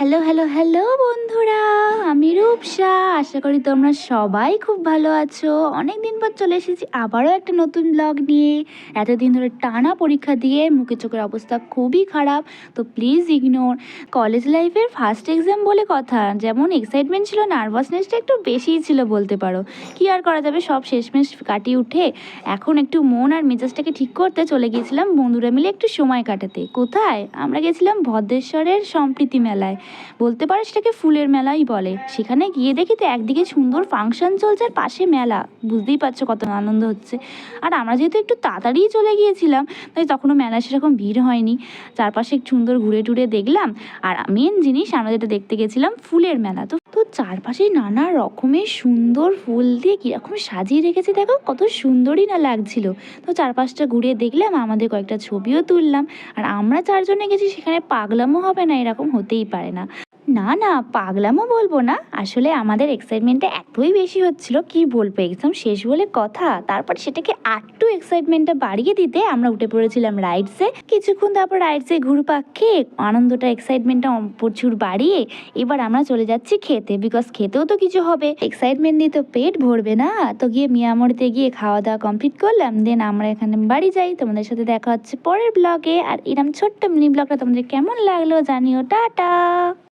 Hello, hello, hello বন্ধুরা! আমি রূপসা। আশা করি তোমরা সবাই খুব ভালো আছো। অনেকদিন পর চলে এসেছি আবারও একটা নতুন ব্লগ নিয়ে। এতদিন ধরে টানা পরীক্ষা দিয়ে মুখের চোখের অবস্থা খুবই খারাপ। তো প্লিজ ইগনোর। কলেজ লাইফের ফার্স্ট এক্সাম বলে কথা। যেমন এক্সাইটমেন্ট ছিল, নার্ভাসনেসটা একটু বেশিই ছিল বলতে পারো। কি আর করা যাবে, সব শেষমেশ কাটিয়ে উঠে এখন একটু মন আর মেজাজটাকে ঠিক করতে চলে গিয়েছিলাম বন্ধুরা মিলে একটু সময় কাটাতে। কোথায়? আমরা গেছিলাম ভদ্রেশ্বরের সম্প্রীতি মেলায়। বলতে পারো সেটাকে ফুলের মেলাই বলে। সেখানে গিয়ে দেখি তো একদিকে সুন্দর ফাংশন চলছে আর পাশে মেলা। বুঝতেই পারছো কত আনন্দ হচ্ছে। আর আমরা যেহেতু একটু তাড়াতাড়িই চলে গিয়েছিলাম, তাই তখনও মেলায় সেরকম ভিড় হয়নি। চারপাশে সুন্দর ঘুরে টুরে দেখলাম। আর মেন জিনিস আমরা যেটা দেখতে গেছিলাম ফুলের মেলা। তো তো চারপাশে নানা রকমের সুন্দর ফুল দিয়ে কীরকম সাজিয়ে রেখেছে, দেখো কত সুন্দরই না লাগছিল। তো চারপাশটা ঘুরে দেখলাম, আমাদের কয়েকটা ছবিও তুললাম। আর আমরা চারজনে গেছি, সেখানে পাগলামো হবে না এরকম হতেই পারে না। না না, পাগলামো বলবো না, আসলে আমাদের এক্সাইটমেন্টটা এতই বেশি হচ্ছিল, কি বলবো, এক্সাম শেষ বলে কথা। তারপর সেটাকে আরটু এক্সাইটমেন্টটা বাড়িয়ে দিতে আমরা উঠে পড়েছিলাম রাইডসে। কিছুক্ষণ তারপর রাইডসে ঘুরপাক খেয়ে আনন্দটা এক্সাইটমেন্টটা প্রচুর বাড়িয়ে এবার আমরা চলে যাচ্ছি খেতে, বিকজ খেতেও তো কিছু হবে। এক্সাইটমেন্ট দিয়ে তো পেট ভরবে না। তো গিয়ে মিয়ামরিতে গিয়ে খাওয়া দাওয়া কমপ্লিট করলাম, দেন আমরা এখানে বাড়ি যাই। তোমাদের সাথে দেখা হচ্ছে পরের ব্লগে। আর এরম ছোট্ট মিনি ব্লগটা তোমাদের কেমন লাগলো জানিও। টাটা।